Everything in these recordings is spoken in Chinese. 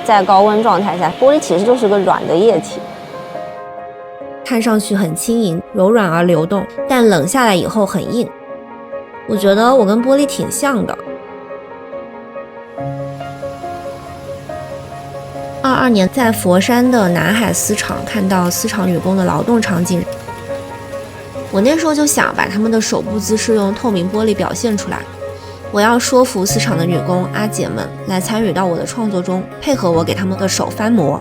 在高温状态下，玻璃其实就是个软的液体，看上去很轻盈、柔软而流动，但冷下来以后很硬。我觉得我跟玻璃挺像的。22年在佛山的南海丝厂看到丝厂女工的劳动场景，我那时候就想把她们的手部姿势用透明玻璃表现出来。我要说服丝厂的女工阿姐们来参与到我的创作中，配合我给她们的手翻模。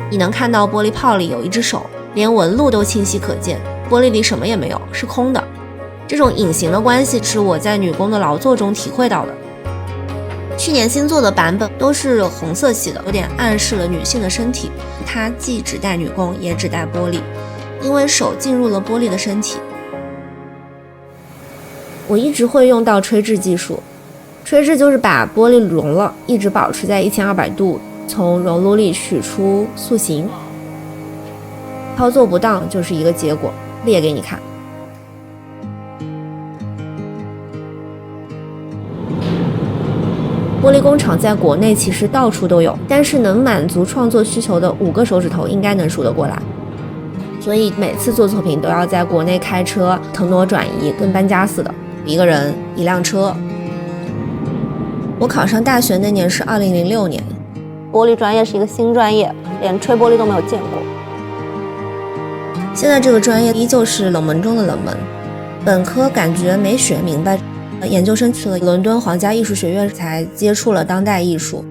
你能看到玻璃泡里有一只手，连纹路都清晰可见，玻璃里什么也没有，是空的。这种隐形的关系是我在女工的劳作中体会到的。去年新做的版本都是红色系的，有点暗示了女性的身体，它既指代女工也指代玻璃，因为手进入了玻璃的身体。我一直会用到吹制技术，吹制就是把玻璃熔了，一直保持在1200度，从熔炉里取出塑形。操作不当就是一个结果，列给你看。玻璃工厂在国内其实到处都有，但是能满足创作需求的5个手指头应该能数得过来。所以每次做作品都要在国内开车腾挪转移，跟搬家似的，一个人一辆车。我考上大学那年是2006年，玻璃专业是一个新专业，连吹玻璃都没有见过。现在这个专业依旧是冷门中的冷门，本科感觉没学明白，研究生去了伦敦皇家艺术学院才接触了当代艺术。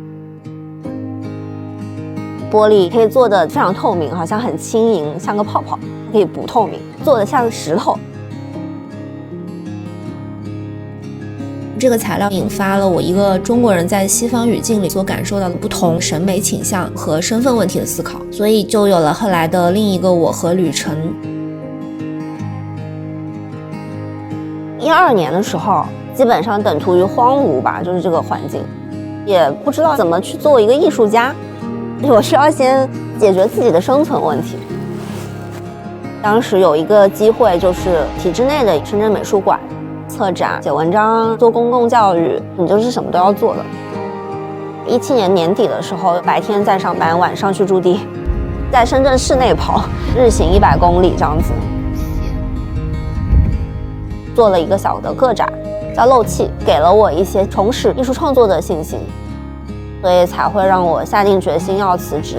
玻璃可以做的非常透明，好像很轻盈，像个泡泡，可以不透明，做的像石头。这个材料引发了我一个中国人在西方语境里所感受到的不同审美倾向和身份问题的思考，所以就有了后来的另一个我和旅程。12年的时候，基本上等同于荒芜吧，就是这个环境，也不知道怎么去做一个艺术家。我需要先解决自己的生存问题。当时有一个机会，就是体制内的深圳美术馆策展、写文章、做公共教育，你就是什么都要做的。17年年底的时候，白天在上班，晚上去驻地，在深圳市内跑，日行100公里这样子。做了一个小的个展，叫漏气，给了我一些重拾艺术创作的信心，所以才会让我下定决心要辞职。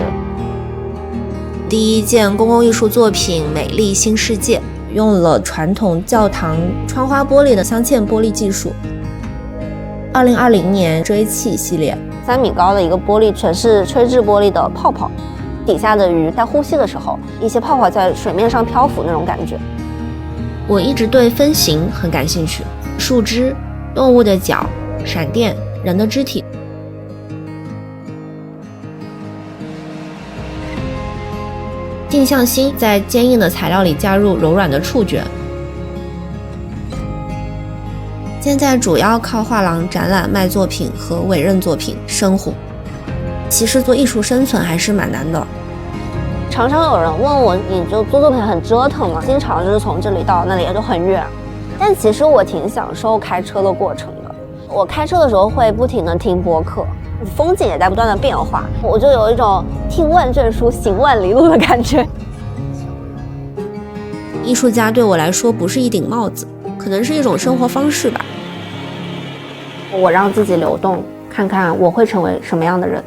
第一件公共艺术作品《美丽新世界》用了传统教堂窗花玻璃的镶嵌玻璃技术。2020年追气系列，3米高的一个玻璃，全是吹制玻璃的泡泡，底下的鱼在呼吸的时候，一些泡泡在水面上漂浮那种感觉。我一直对分形很感兴趣，树枝、动物的脚、闪电、人的肢体。镜像芯在坚硬的材料里加入柔软的触觉。现在主要靠画廊展览卖作品和委任作品生活。其实做艺术生存还是蛮难的。常常有人问我，你就做作品很折腾吗？经常就是从这里到那里就很远。但其实我挺享受开车的过程的。我开车的时候会不停地听播客，风景也在不断的变化，我就有一种听万卷书行万里路的感觉。艺术家对我来说不是一顶帽子，可能是一种生活方式吧。我让自己流动，看看我会成为什么样的人。